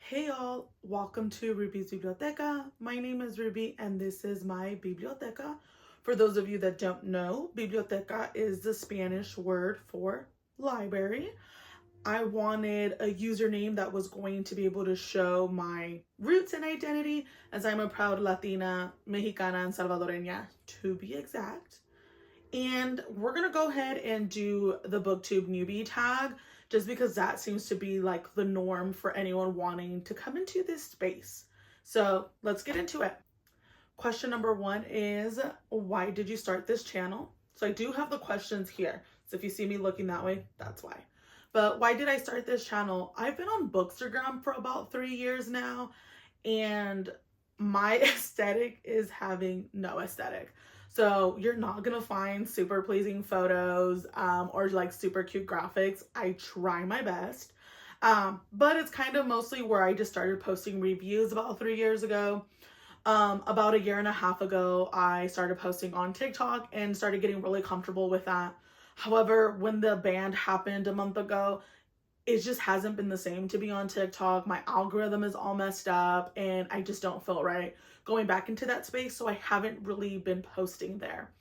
Hey y'all, welcome to Rubys.Biblioteca. My name is Ruby and this is my biblioteca. For those of you that don't know, biblioteca is the Spanish word for library. I wanted a username that was going to be able to show my roots and identity, as I'm a proud Latina, Mexicana, and Salvadoreña to be exact. And we're gonna go ahead and do the Booktube Newbie Tag just because that seems to be like the norm for anyone wanting to come into this space. So let's get into it. Question number one is, why did you start this channel? So I do have the questions here. So if you see me looking that way, that's why. But why did I start this channel? I've been on Bookstagram for about 3 years now, and my aesthetic is having no aesthetic. So you're not gonna find super pleasing photos or like super cute graphics. I try my best. But it's kind of mostly where I just started posting reviews about 3 years ago. About a year and a half ago, I started posting on TikTok and started getting really comfortable with that. However, when the ban happened a month ago, it just hasn't been the same to be on TikTok. My algorithm is all messed up and I just don't feel right going back into that space. So I haven't really been posting there.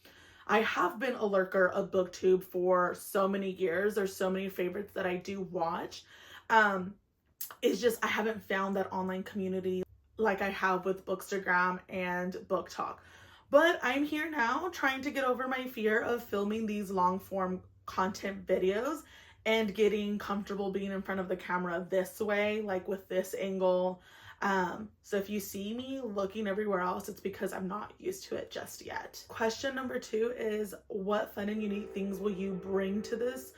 I have been a lurker of BookTube for so many years. There's so many favorites that I do watch. It's just, I haven't found that online community like I have with Bookstagram and Book Talk. But I'm here now trying to get over my fear of filming these long form content videos and getting comfortable being in front of the camera this way, like with this angle. So if you see me looking everywhere else, it's because I'm not used to it just yet. Question number two is, what fun and unique things will you bring to this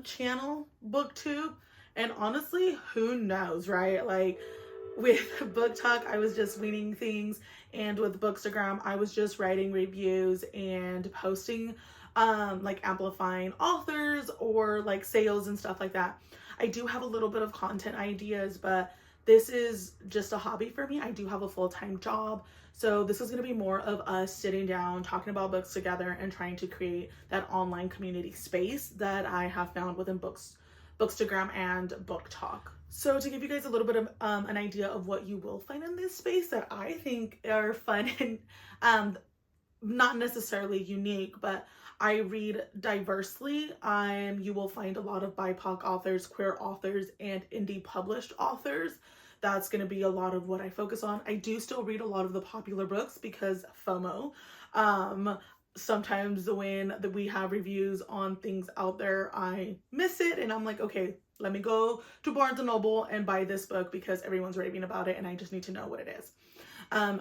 channel, BookTube? And honestly, who knows, right? Like with Book Talk, I was just reading things, and with Bookstagram, I was just writing reviews and posting like amplifying authors or like sales and stuff like that. I do have a little bit of content ideas, but this is just a hobby for me. I do have a full-time job. So this is going to be more of us sitting down, talking about books together and trying to create that online community space that I have found within Bookstagram and Book Talk. So to give you guys a little bit of an idea of what you will find in this space that I think are fun and not necessarily unique, but I read diversely. You will find a lot of BIPOC authors, queer authors, and indie published authors. That's going to be a lot of what I focus on. I do still read a lot of the popular books because FOMO. Sometimes when we have reviews on things out there, I miss it and I'm like, okay, let me go to Barnes & Noble and buy this book because everyone's raving about it and I just need to know what it is.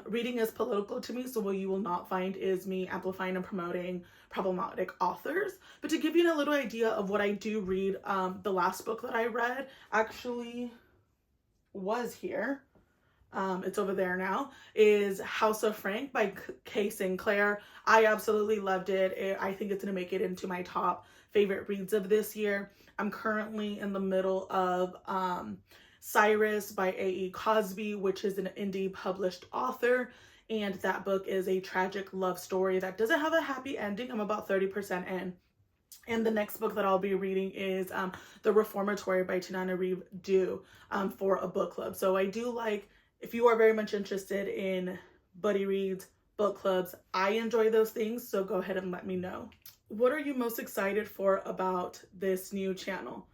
Reading is political to me, so what you will not find is me amplifying and promoting problematic authors. But to give you a little idea of what I do read, the last book that I read actually was here. It's over there now, is House of Frank by Kay Sinclair. I absolutely loved it. I think it's going to make it into my top favorite reads of this year. I'm currently in the middle of Cyrus by A.E. Cosby, which is an indie published author, and that book is a tragic love story that doesn't have a happy ending. I'm about 30% in. And the next book that I'll be reading is The Reformatory by Tananarive Due for a book club. So I do like, if you are very much interested in buddy reads, book clubs, I enjoy those things, so go ahead and let me know. What are you most excited for about this new channel?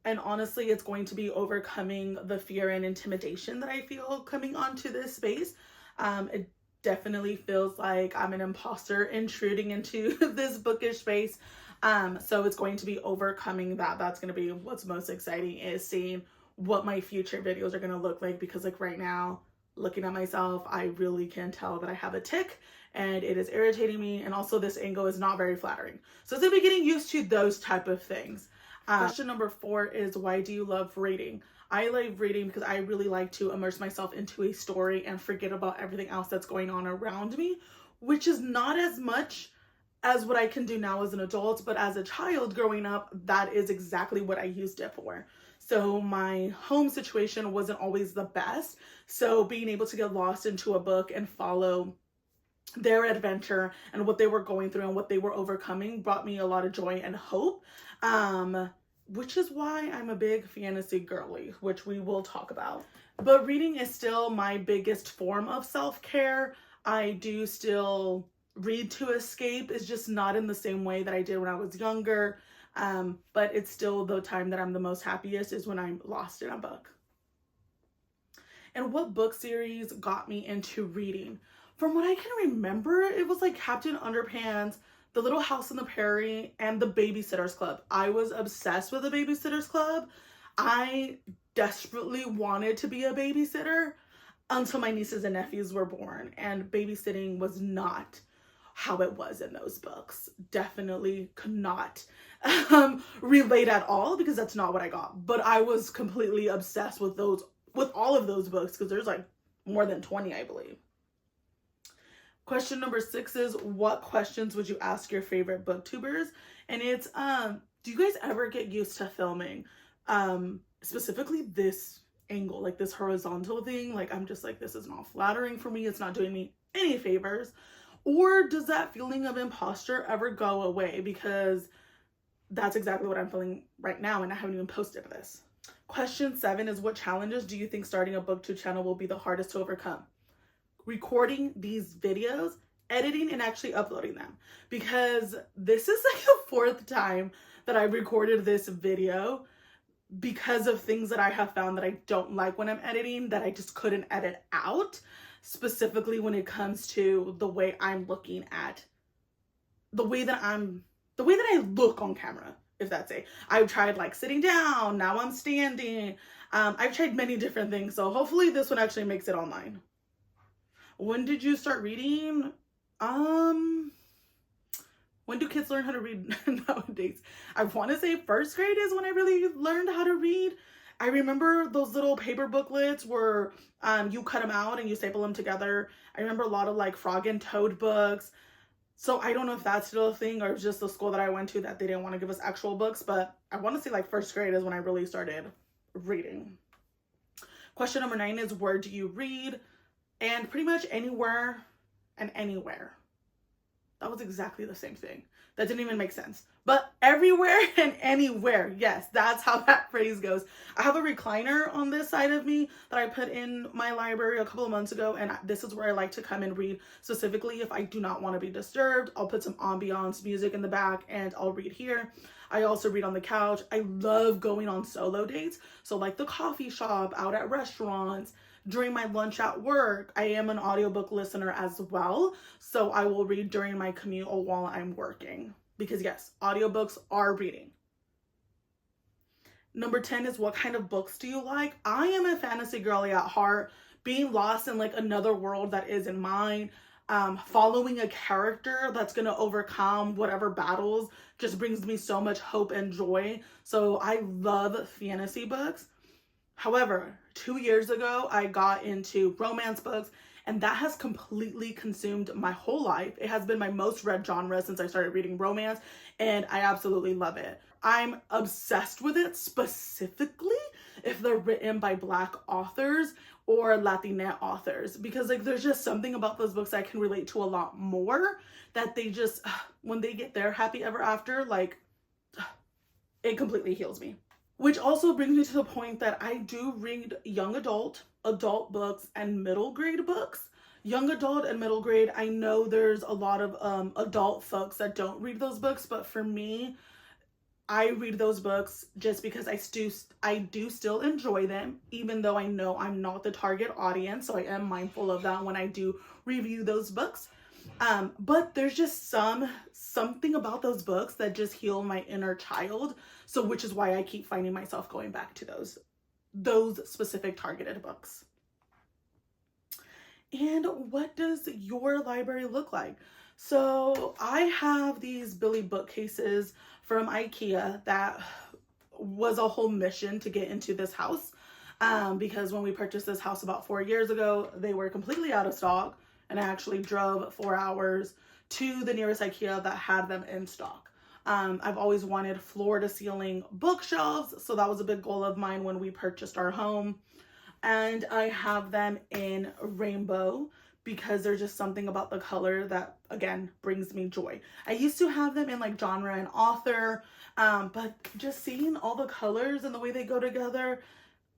And honestly, it's going to be overcoming the fear and intimidation that I feel coming onto this space. It definitely feels like I'm an imposter intruding into this bookish space. So it's going to be overcoming that. That's going to be what's most exciting, is seeing what my future videos are going to look like, because like right now, looking at myself, I really can tell that I have a tick and it is irritating me. And also this angle is not very flattering. So it's going to be getting used to those type of things. Question number 4 is, why do you love reading? I love reading because I really like to immerse myself into a story and forget about everything else that's going on around me, which is not as much as what I can do now as an adult, but as a child growing up, that is exactly what I used it for. So my home situation wasn't always the best. So being able to get lost into a book and follow their adventure and what they were going through and what they were overcoming brought me a lot of joy and hope. which is why I'm a big fantasy girly, which we will talk about. But reading is still my biggest form of self-care. I do still read to escape. It's just not in the same way that I did when I was younger. But it's still the time that I'm the most happiest is when I'm lost in a book. And what book series got me into reading? From what I can remember, it was like Captain Underpants, The Little House on the Prairie, and The Babysitter's Club. I was obsessed with The Babysitter's Club. I desperately wanted to be a babysitter until my nieces and nephews were born, and babysitting was not how it was in those books. Definitely could not relate at all, because that's not what I got. But I was completely obsessed with all of those books, because there's like more than 20, I believe. Question number 6 is, what questions would you ask your favorite booktubers? And it's, do you guys ever get used to filming? Specifically this angle, like this horizontal thing. Like, I'm just like, this is not flattering for me. It's not doing me any favors. Or does that feeling of imposter ever go away? Because that's exactly what I'm feeling right now, and I haven't even posted this. Question 7 is, what challenges do you think starting a booktube channel will be the hardest to overcome? Recording these videos, editing, and actually uploading them, because this is like the 4th time that I recorded this video because of things that I have found that I don't like when I'm editing, that I just couldn't edit out, specifically when it comes to the way I'm looking at the way that I look on camera, if that's it. I've tried like sitting down, now I'm standing. I've tried many different things, so hopefully this one actually makes it online. When did you start reading? When do kids learn how to read nowadays? I want to say 1st grade is when I really learned how to read. I remember those little paper booklets where you cut them out and you staple them together. I remember a lot of like Frog and Toad books. So I don't know if that's still a thing, or just the school that I went to that they didn't want to give us actual books, but I want to say like 1st grade is when I really started reading. Question number 9 is, where do you read? And pretty much anywhere and anywhere. That was exactly the same thing. That didn't even make sense. But everywhere and anywhere. Yes, that's how that phrase goes. I have a recliner on this side of me that I put in my library a couple of months ago, and this is where I like to come and read. Specifically, if I do not want to be disturbed, I'll put some ambiance music in the back and I'll read here. I also read on the couch. I love going on solo dates. So like the coffee shop, out at restaurants, during my lunch at work. I am an audiobook listener as well, so I will read during my commute or while I'm working, because yes, audiobooks are reading. Number 10 is, what kind of books do you like? I am a fantasy girly at heart. Being lost in like another world that isn't mine, following a character that's gonna overcome whatever battles just brings me so much hope and joy. So I love fantasy books. However, 2 years ago, I got into romance books, and that has completely consumed my whole life. It has been my most read genre since I started reading romance, and I absolutely love it. I'm obsessed with it, specifically if they're written by Black authors or Latina authors, because like there's just something about those books I can relate to a lot more, that they just, when they get their happy ever after, like it completely heals me. Which also brings me to the point that I do read young adult books, and middle grade books. Young adult and middle grade, I know there's a lot of adult folks that don't read those books, but for me, I read those books just because I do still enjoy them, even though I know I'm not the target audience, so I am mindful of that when I do review those books. But there's just something about those books that just heal my inner child. So which is why I keep finding myself going back to those specific targeted books. And what does your library look like? So I have these Billy bookcases from IKEA that was a whole mission to get into this house. Because when we purchased this house about 4 years ago, they were completely out of stock. And I actually drove 4 hours to the nearest IKEA that had them in stock. I've always wanted floor-to-ceiling bookshelves, so that was a big goal of mine when we purchased our home. And I have them in rainbow because there's just something about the color that, again, brings me joy. I used to have them in like genre and author, but just seeing all the colors and the way they go together,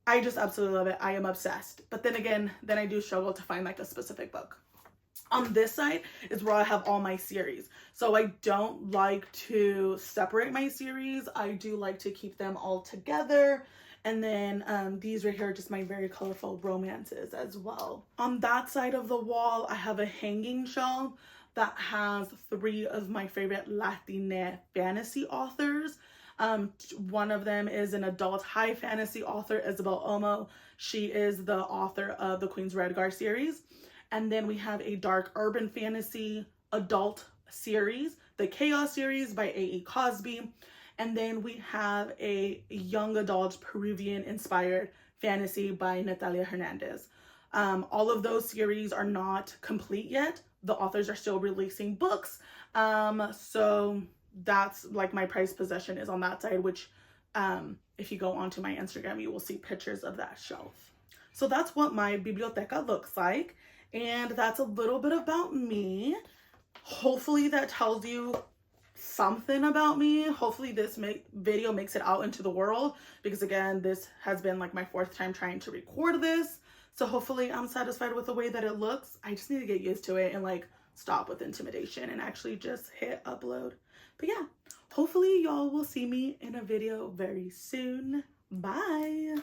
I just absolutely love it. I am obsessed. But then again, then I do struggle to find like a specific book. On this side is where I have all my series. So I don't like to separate my series. I do like to keep them all together. And then these right here are just my very colorful romances as well. On that side of the wall, I have a hanging shelf that has 3 of my favorite Latina fantasy authors. One of them is an adult high fantasy author, Isabel Omo. She is the author of the Queen's Redguard series. And then we have a dark urban fantasy adult series, the Chaos series by A.E. Cosby. And then we have a young adult Peruvian inspired fantasy by Natalia Hernandez. All of those series are not complete yet. The authors are still releasing books. So that's like my prized possession is on that side, which if you go onto my Instagram, you will see pictures of that shelf. So that's what my biblioteca looks like. And that's a little bit about me. Hopefully that tells you something about me. Hopefully this video makes it out into the world, because again, this has been like my 4th time trying to record this. So hopefully I'm satisfied with the way that it looks. I just need to get used to it and like stop with intimidation and actually just hit upload. But yeah, hopefully y'all will see me in a video very soon. Bye.